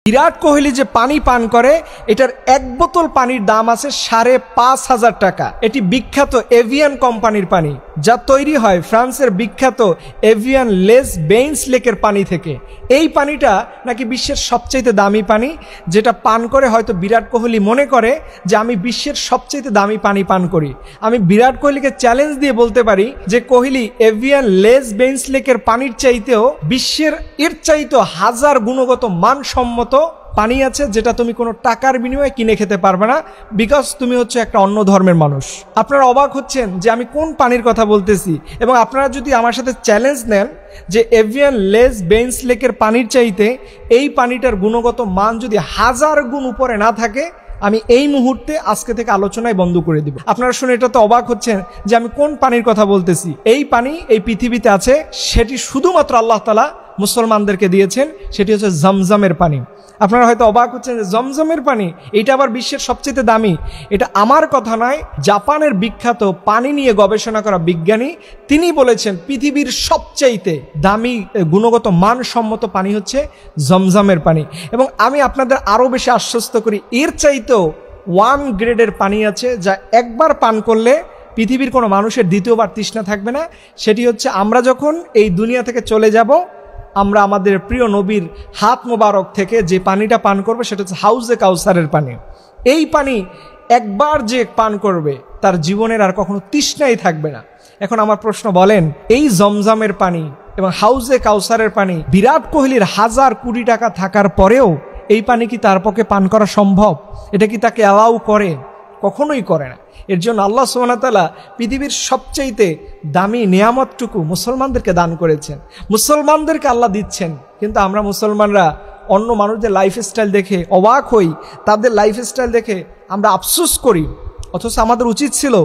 বিরাট কোহলি যে পানি পান করে এটার এক বোতল পানির দাম আছে ৫,৫০০ টাকা। এটি বিখ্যাত এভিয়ান কোম্পানির পানি, যা তৈরি হয় ফ্রান্সের বিখ্যাত এভিয়ান লেস বেইন্স লেকের পানি থেকে। এই পানিটা নাকি বিশ্বের সবচেয়ে দামি পানি, যেটা পান করে হয়তো বিরাট কোহলি মনে করে যে আমি বিশ্বের সবচেয়ে দামি পানি পান করি। আমি বিরাট কোহলিকে চ্যালেঞ্জ দিয়ে বলতে পারি যে কোহলি এভিয়ান লেস বেইন্স লেকের পানির চাইতেও বিশ্বের এর চাইতেও হাজার গুণগত মানসম্মত পানি আছে, যেটা তুমি কোনো টাকার বিনিময়ে কিনে খেতে পারবে না, বিকজ তুমি হচ্ছে একটা অন্য ধর্মের মানুষ। আপনারা অবাক হচ্ছেন যে আমি কোন পানির কথা বলতেছি, এবং আপনারা যদি আমার সাথে চ্যালেঞ্জ নেন যে এভিয়ান লেস বেইন্স লেকের পানির চাইতে এই পানিটার গুণগত মান যদি হাজার গুণ উপরে না থাকে, আমি এই মুহূর্তে আজকে থেকে আলোচনায় বন্ধ করে দিব। আপনারা শুনে এটা তো অবাক হচ্ছেন যে আমি কোন পানির কথা বলতেছি। এই পানি এই পৃথিবীতে আছে, সেটি শুধুমাত্র আল্লাহ তাআলা মুসলমানদেরকে দিয়েছেন, সেটি হচ্ছে জমজমের পানি। আপনারা হয়তো অবাক হচ্ছেন যে জমজমের পানি এটা আবার বিশ্বের সবচেয়ে দামি। এটা আমার কথা নয়, জাপানের বিখ্যাত পানি নিয়ে গবেষণা করা বিজ্ঞানী তিনি বলেছেন পৃথিবীর সবচাইতে দামি গুণগত মানসম্মত পানি হচ্ছে জমজমের পানি। এবং আমি আপনাদের আরও বেশি আশ্বস্ত করি, এর চাইতেও 1 গ্রেডের পানি আছে, যা একবার পান করলে পৃথিবীর কোনো মানুষের দ্বিতীয়বার তৃষ্ণা থাকবে না। সেটি হচ্ছে আমরা যখন এই দুনিয়া থেকে চলে যাব, আমরা আমাদের প্রিয় নবীর হাত মোবারক থেকে যে পানিটা পান করবে সেটা হচ্ছে হাউজে কাউসারের পানি। এই পানি একবার যে পান করবে তার জীবনের আর কখনো তৃষ্ণাই থাকবে না। এখন আমার প্রশ্ন, বলেন এই জমজমের পানি এবং হাউজে কাউসারের পানি বিরাট কোহলির হাজার কোটি টাকা থাকার পরেও এই পানি কি তার পক্ষে পান করা সম্ভব? এটা কি তাকে অ্যালাউ করে? কখনোই করে না। এর জন্য আল্লাহ সুবহানাহু ওয়া তাআলা পৃথিবীর সবচাইতে দামি নিয়ামতটুকু মুসলমানদেরকে দান করেছেন, মুসলমানদেরকে আল্লাহ দিচ্ছেন। কিন্তু আমরা মুসলমানরা অন্য মানুষদের লাইফস্টাইল দেখে অবাক হই, তাদের লাইফস্টাইল দেখে আমরা আফসোস করি। অথচ আমাদের উচিত ছিল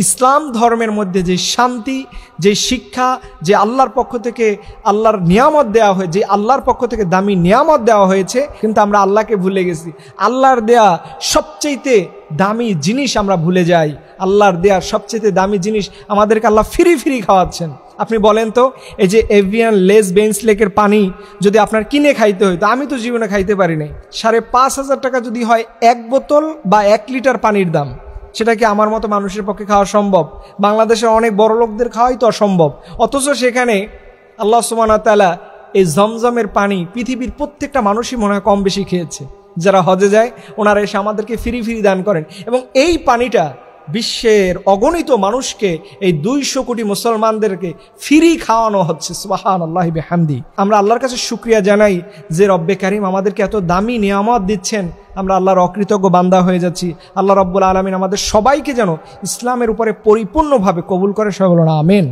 ইসলাম ধর্মের মধ্যে যে শান্তি, যে শিক্ষা, যে আল্লাহর পক্ষ থেকে আল্লাহর নিয়ামত দেওয়া হয়েছে, যে আল্লাহর পক্ষ থেকে দামি নিয়ামত দেওয়া হয়েছে, কিন্তু আমরা আল্লাহকে ভুলে গেছি। আল্লাহর দেয়া সবচাইতে দামি জিনিস আমরা ভুলে যাই। আল্লাহর দেয়া সবচাইতে দামি জিনিস আমাদেরকে আল্লাহ ফ্রি ফ্রি খাওয়াচ্ছেন। আপনি বলেন তো, এই যে এভিয়ান লেস বেইন্স লেকের পানি যদি আপনার কিনে খাইতে হইতো, আমি তো জীবনে খাইতে পারি নাই, ৫,৫০০ টাকা যদি হয় 1 বোতল বা 1 লিটার পানির দাম, সেটা কি আমার মতো মানুষের পক্ষে খাওয়া সম্ভব? বাংলাদেশের অনেক বড় লোকদের খাওয়াই তো অসম্ভব। অথচ সেখানে আল্লাহ সুবহানাহু ওয়া তাআলা এই জমজমের পানি পৃথিবীর প্রত্যেকটা মানুষই মনে হয় কম বেশি খেয়েছে। যারা হজে যায় ওনারা এসে আমাদেরকে ফ্রি ফ্রি দান করেন, এবং এই পানিটা বিশ্বের অগণিত মানুষকে, এই 200 কোটি মুসলমানদেরকে ফ্রি খাওয়ানো হচ্ছে। সুবহানাল্লাহি বিহামদি। আমরা আল্লাহর কাছে শুকরিয়া জানাই যে রব্বে কারীম আমাদেরকে এত দামি নিয়ামত দিচ্ছেন। আমরা আল্লাহর অকৃতজ্ঞ বান্দা হয়ে যাচ্ছি। আল্লাহ রাব্বুল আলামিন আমাদের সবাইকে যেন ইসলামের উপরে পরিপূর্ণভাবে কবুল করে। সবাই বলুন আমিন।